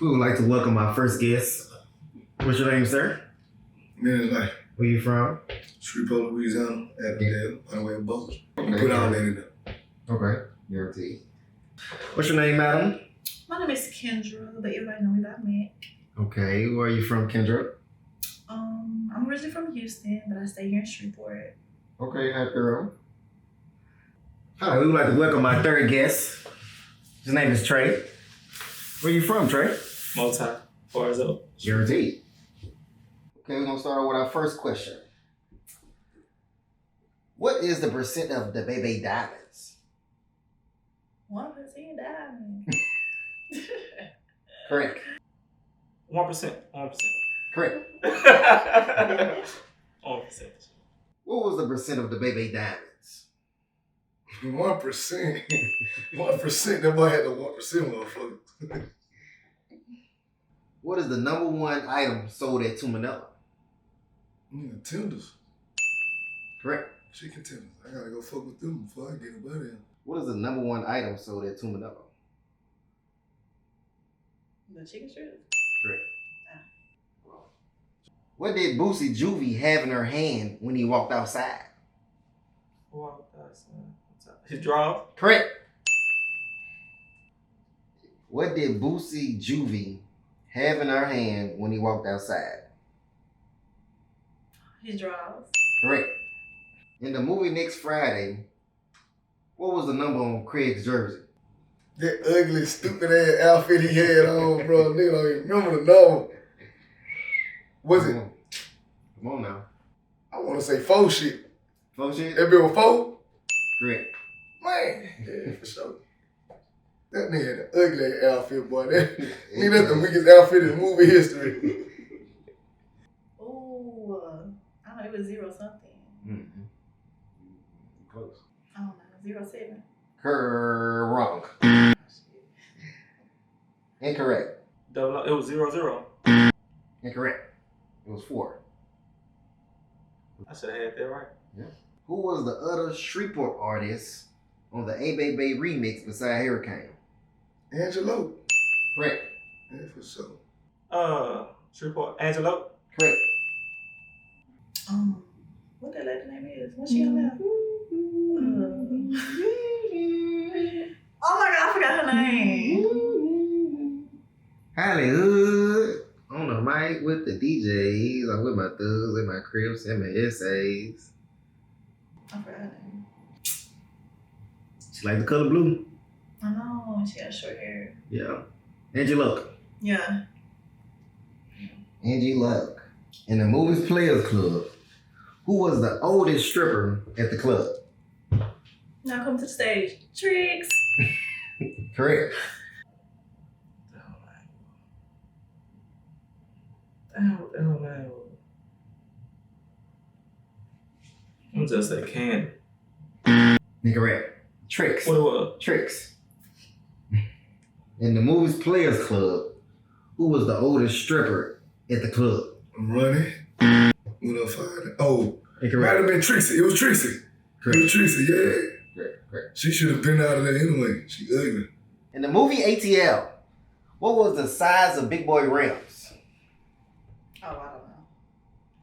We would like to welcome our first guest. What's your name, sir? Man, like, Where you from? Shreveport, Louisiana, Avondale, on the way to boats. Okay. Put all that in there. Okay. Guaranteed. What's your name, madam? My name is Kendra, but everybody know me by Mac. Okay. Where are you from, Kendra? I'm originally from Houston, but I stay here in Shreveport. Okay, hi, girl. Hi, we would like to welcome our third guest. His name is Trey. Where you from, Trey? Multi. Far as up. Guaranteed. Okay, we're going to start out with our first question. What is the percent of the baby diamonds? 1% diamond. Correct. 1%. 1%. Correct. 1%. What was the percent of the baby diamonds? 1%. 1%. That boy had the 1% motherfucker. What is the number one item sold at Two Manila? Tenders. Correct. Chicken tenders. I gotta go fuck with them before I get a buddy in. What is the number one item sold at Two Manila? The chicken strips. Correct. What did Boosie Juvie have in her hand when he walked outside? His draw. Correct. What did Boosie Juvie have in her hand when he walked outside? His drawers. Correct. In the movie Next Friday, what was the number on Craig's jersey? That ugly, stupid ass outfit he had on, bro. Nigga don't even remember the number. Was it? Come on now. I want to say 4 shit. 4 shit? That bill was 4? Correct. Man, yeah, for sure. That nigga had an ugly ass outfit, boy. Nigga, that's the weakest outfit in movie history. Ooh, I don't know, it was 0 something. Mm-hmm. Close. I don't know, 07. Wrong. Incorrect. It was 0-0. Incorrect. It was 4. I should have had that right. Yeah. Who was the other Shreveport artist on the A Bay Bay remix beside Hurricane? Angelo. Correct. Yeah, for sure. Shreveport. Angelo. Correct. What that lady name is? What's she on there? Oh my God, I forgot her name. Hollywood. On the mic with the DJs. I'm with my thugs, with my Crips, and my essays. I forgot her name. She like the color blue. I know, she got short hair. Yeah. Angie Luck. Yeah. Angie Luck. In the Movies Players Club, who was the oldest stripper at the club? Now come to the stage. Tricks. Correct. Oh, man. I'm just say Candy. Incorrect. Tricks. What it was? Tricks. In the Movies Players Club, who was the oldest stripper at the club? I'm running. What else? Oh, might Incorrect. have been Trixie. It was Trixie. Correct. It was Trixie, yeah. Correct. She should have been out of there anyway. She ugly. In the movie ATL, what was the size of Big Boy rims? Oh, I don't know.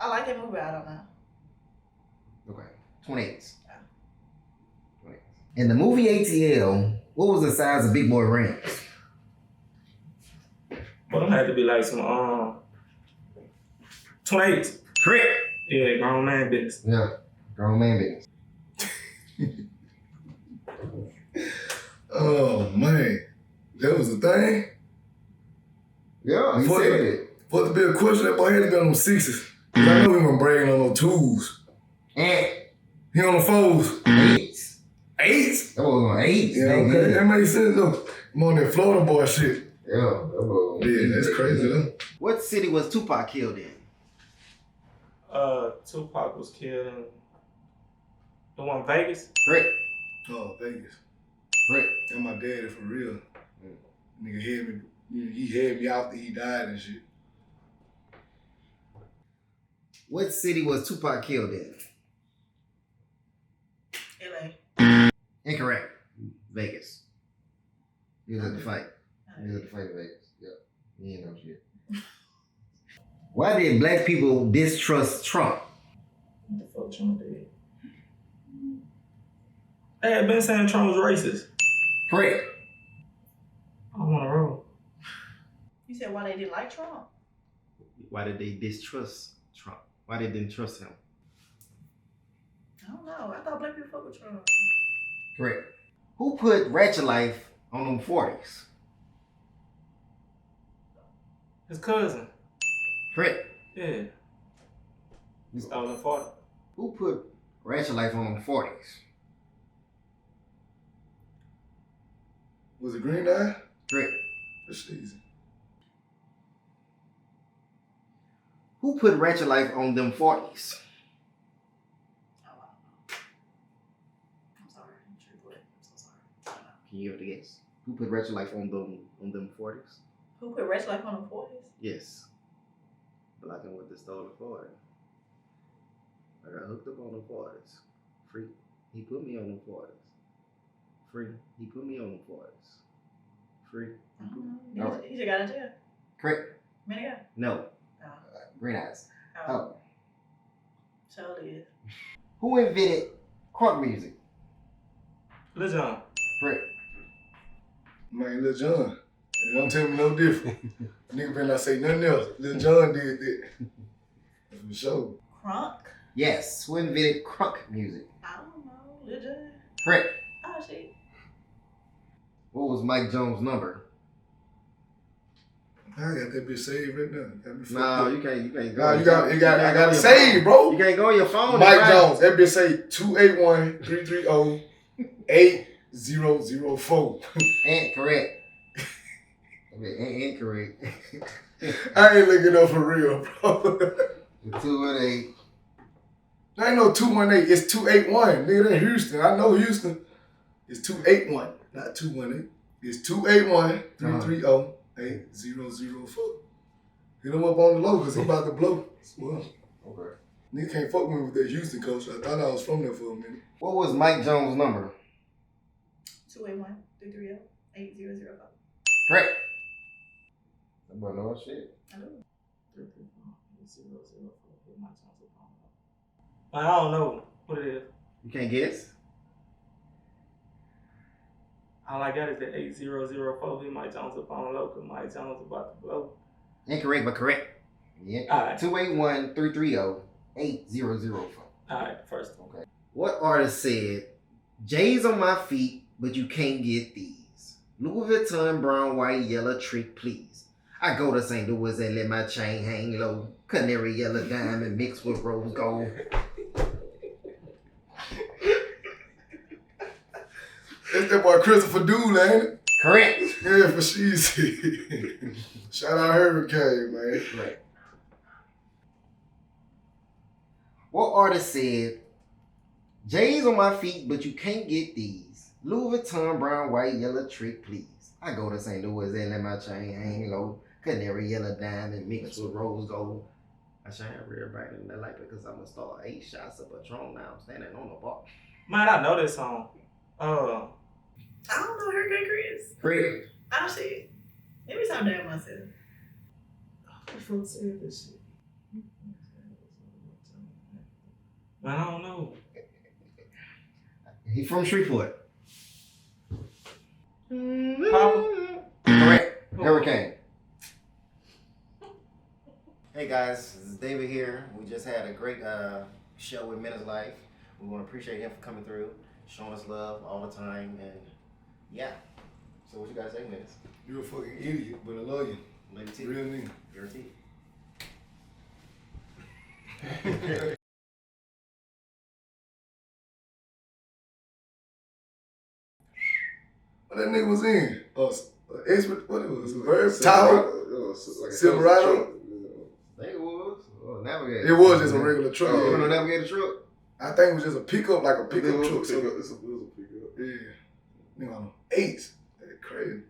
I like that movie, I don't know. Okay. 28s. 28s. In the movie ATL, what was the size of Big Boy rims? But them had to be like some 28. Correct. Yeah, grown man business. Yeah. Grown man business. Oh, man. That was the thing? Yeah, he For said the- it. For it to be a question, that boy had to be on them 6s. I know he wasn't bragging on no 2s. And He on the 4s. 8s. 8s? That was on 8s. Yeah, okay. That makes sense, though. I'm on that Florida boy shit. Yeah, that was. Yeah, that's crazy, though. What city was Tupac killed in? Tupac was killed in the one Vegas. Correct. Oh, Vegas. Correct. That's my daddy for real. Nigga had me. He had me after he died and shit. What city was Tupac killed in? LA. Incorrect. Vegas. He was at the fight. He was at the fight in Vegas. Yep. You ain't know shit. Why did black people distrust Trump? What the fuck Trump did? They had been saying Trump was racist. Correct. I'm on a roll. You said why they didn't like Trump? Why did they distrust Trump? Why they didn't trust him? I don't know. I thought black people fuck with Trump. Correct. Who put Ratchet Life on them 40s? His cousin. Correct. Yeah. Stolen 40. Who put Ratchet Life on them 40s? Was it Green Eye? Correct. That's easy. Who put Ratchet Life on them 40s? Oh, I'm sorry. I'm sure what? I'm so sorry. I don't know. Can you have to guess? Who put Ratchet Life on them 40s? Who put Ratchet Life on the 40s? Yes. Blocking with the stolen 40. I got hooked up on them 40s. Free. He put me on them 40s. Free. He put me on them 40s. Free. I don't know. He just got out of jail. Correct. Minute ago. No. Oh. Green eyes. Oh. Oh. So it is. Who invented crunk music? Lil Jon. Correct. Man, Lil Jon. Don't tell me no different. Nigga better not say nothing else. Lil Jon did that. That's for sure. Crunk? Yes. Who invented crunk music? I don't know. Lil Jon? Correct. Oh, shit. What was Mike Jones' number? I got that bitch saved right now. Got me fucked No, up. you can't go. Nah, You I got go it on your saved, phone. bro. You can't go on your phone. Mike right? Jones, that bitch say 281-330-8004. Ain't correct. I mean, ain't correct. I ain't looking up for real, bro. 218. There ain't no 218, it's 281. Nigga, that Houston. I know Houston. It's 281, not 218. It's 281-330-8004. Hit him up on the low because he about to blow. Well, Okay. nigga can't fuck with me with that Houston coach. I thought I was from there for a minute. What was Mike Jones' number? 281-330-8004. Correct. That boy know shit. I do. I don't know what it is. You can't guess? All I got is the 8004. He Mike Jones up on low because Mike Jones about to blow. Incorrect, but correct. Yeah. All right. 281-330-8004. All right, first one. Okay. What artist said, J's on my feet, but you can't get these? Louis Vuitton, brown, white, yellow, trick, please. I go to St. Louis and let my chain hang low. Canary yellow diamond mixed with rose gold. That's that boy Christopher Dooley, ain't it? Correct. Yeah, for sheezy. Shout out Hurricane, man. Right. What artist said, J's on my feet, but you can't get these? Louis Vuitton, brown, white, yellow, trick, please. I go to St. Louis and let my chain hang low. Canary yellow diamond mixed with rose gold. I shine real bright in the light because I'm a star. 8 shots of Patron now. I'm standing on the bar. Man, I know this song. I don't know Hurricane Chris. Great. Oh, shit. Let me stop down myself. What the fuck said this shit? Man, I don't know. He from Shreveport. Papa? Correct. Hurricane. Hey guys, this is David here. We just had a great show with Minutes Life. We want to appreciate him for coming through, showing us love all the time, and yeah. So what you guys say, Minutes? You a fucking idiot, but I love you. Lady T. Real nigga. Your T. What that nigga was in? Expert, what it was? Tahoe? Silverado? I think it was. Navigator. It was just a regular truck. Oh, Yeah. a Navigator truck? I think it was just a pickup, like a pickup truck. It was a pickup. Yeah. Nigga on 8s. That's crazy.